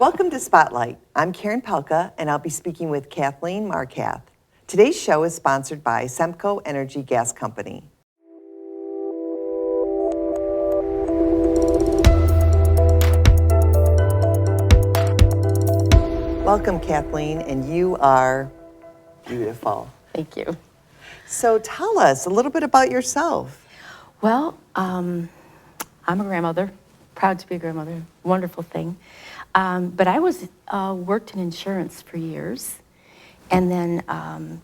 Welcome to Spotlight. I'm Karen Pelka, and I'll be speaking with Kathleen Marcath. Today's show is sponsored by Semco Energy Gas Company. Welcome, Kathleen, and you are beautiful. Thank you. So tell us a little bit about yourself. Well, I'm a grandmother, proud to be a grandmother, wonderful thing. But I worked in insurance for years, and then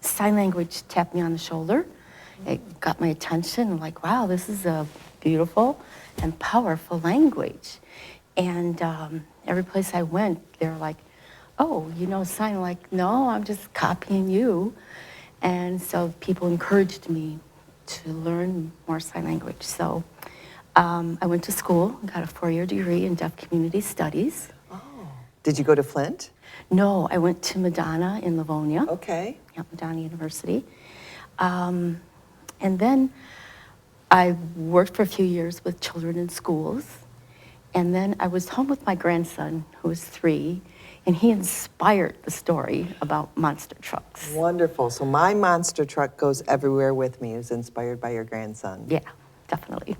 sign language tapped me on the shoulder. It got my attention, like, wow, this is a beautiful and powerful language. And every place I went, they were like, oh, you know sign? Like, no, I'm just copying you. And so people encouraged me to learn more sign language. So I went to school, got a 4-year degree in Deaf Community Studies. Oh. Did you go to Flint? No, I went to Madonna in Livonia. Okay. Yeah, Madonna University. And then I worked for a few years with children in schools. And then I was home with my grandson, who was 3, and he inspired the story about monster trucks. Wonderful. So my monster truck goes everywhere with me. It was inspired by your grandson. Yeah, definitely.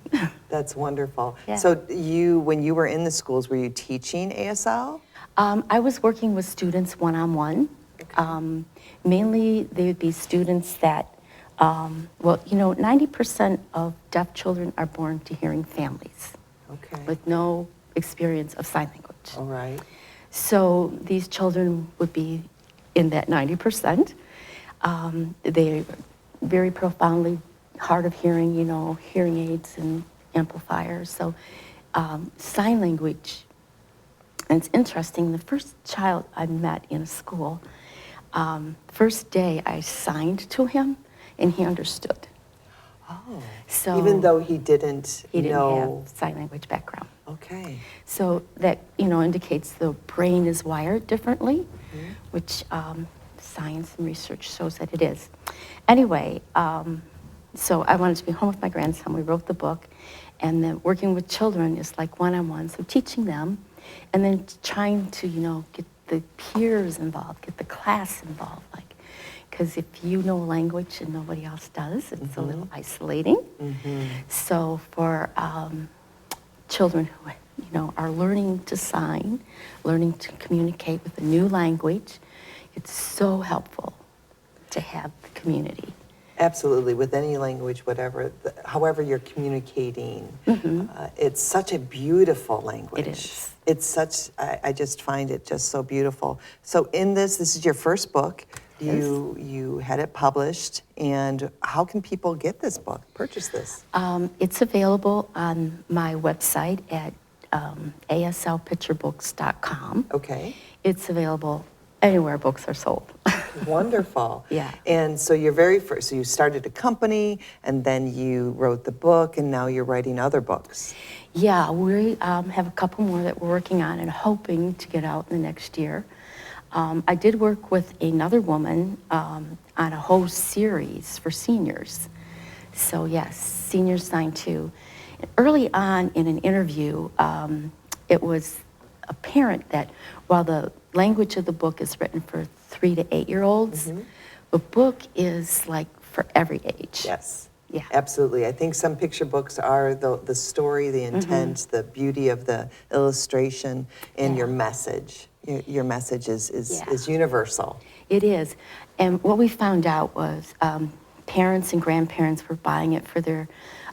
That's wonderful. Yeah. So when you were in the schools, were you teaching ASL? I was working with students one-on-one. Okay. Mainly, they would be students that, 90% of deaf children are born to hearing families. Okay. With no experience of sign language. All right. So these children would be in that 90%. They're very profoundly hard of hearing, hearing aids and amplifiers. So sign language, and it's interesting, the first child I met in a school, first day I signed to him and he understood. Oh, so even though he didn't have sign language background. Okay. So that, indicates the brain is wired differently, which science and research shows that it is. Anyway, so I wanted to be home with my grandson. We wrote the book, and then working with children is like one-on-one, so teaching them, and then trying to, get the peers involved, get the class involved, because if you know language and nobody else does, it's a little isolating. So for children who, are learning to sign, learning to communicate with a new language, it's so helpful to have the community. Absolutely, with any language, however you're communicating, it's such a beautiful language. It is. It's such, I just find it just so beautiful. So in this is your first book. You had it published, and how can people get this book, purchase this? It's available on my website at aslpicturebooks.com. Okay. It's available anywhere books are sold. Wonderful. Yeah. And so your very first, so you started a company, and then you wrote the book, and now you're writing other books. Yeah, we have a couple more that we're working on and hoping to get out in the next year. I did work with another woman on a whole series for seniors. So yes, seniors sign too. Early on in an interview, it was apparent that while the language of the book is written for 3 to 8-year-olds, the book is like for every age. Yes. Yeah. Absolutely. I think some picture books are the story, the intent, the beauty of the illustration, and your message. Your message is universal. It is. And what we found out was parents and grandparents were buying it for their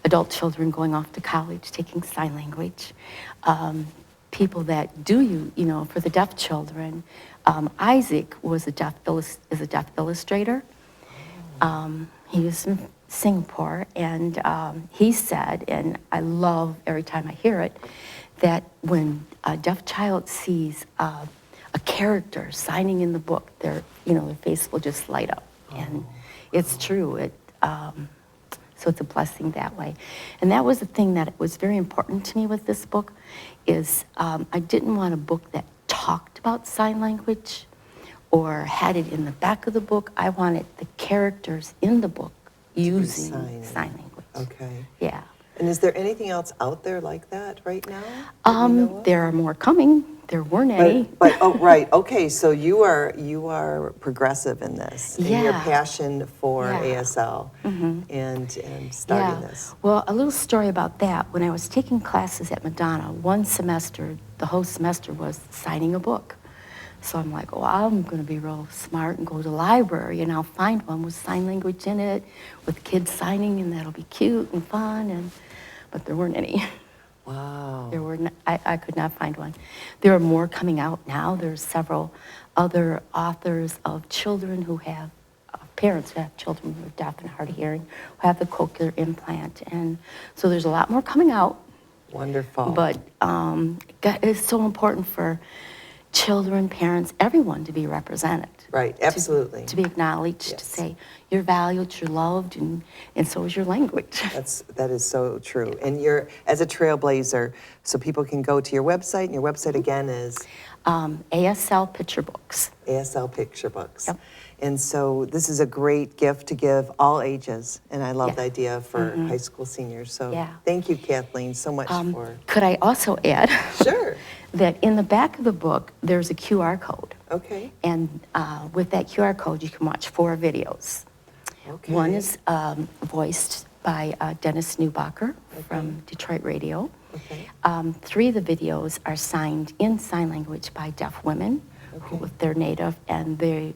adult children going off to college, taking sign language. People that do for the deaf children. Isaac is a deaf illustrator. He was from Singapore, and he said, and I love every time I hear it, that when a deaf child sees a character signing in the book, their face will just light up, and it's true. So it's a blessing that way. And that was the thing that was very important to me with this book, is I didn't want a book that talked about sign language or had it in the back of the book. I wanted the characters in the book using sign language. Okay. Yeah. And is there anything else out there like that right now? There are more coming. there weren't any. Oh, right, okay, so you are progressive in this. And your Yeah. passion for Yeah. ASL and starting this. Well, a little story about that. When I was taking classes at Madonna, one semester, the whole semester was signing a book. So I'm like, oh, I'm going to be real smart and go to the library and I'll find one with sign language in it, with kids signing, and that'll be cute and fun. But there weren't any. Wow. There were I could not find one. There are more coming out now. There's several other authors of children who have, parents who have children who are deaf and hard of hearing, who have the cochlear implant. And so there's a lot more coming out. Wonderful. But it's so important for children, parents, everyone to be represented. Right, absolutely. To be acknowledged, Yes. to say you're valued, you're loved, and so is your language. That is so true. And you're, as a trailblazer, so people can go to your website, and your website again is? ASL Picture Books. ASL Picture Books. Yep. And so this is a great gift to give all ages, and I love the Yeah. idea for high school seniors. So Yeah. thank you, Kathleen, so much for... Could I also add Sure. that in the back of the book, there's a QR code. Okay. And with that QR code, you can watch 4 videos. Okay. One is voiced by Dennis Newbacher from Detroit Radio. Okay. 3 of the videos are signed in sign language by deaf women who, if they're native, and the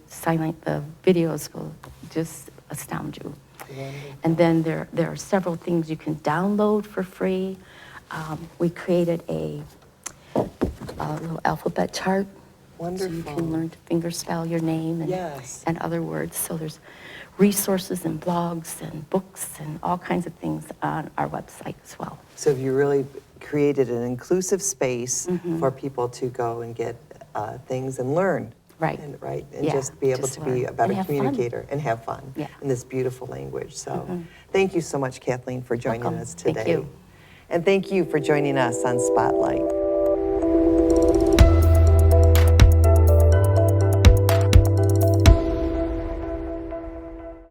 videos will just astound you. Wonderful. And then there are several things you can download for free. We created a little alphabet chart. Wonderful. So you can learn to fingerspell your name and, Yes. and other words. So there's resources and blogs and books and all kinds of things on our website as well. So you really created an inclusive space for people to go and get things and learn. Right. And Yeah, just be able just to be learn. a better And have fun. communicator and have fun Yeah. in this beautiful language. So thank you so much, Kathleen, for joining Welcome. us today. Thank you. And thank you for joining us on Spotlight.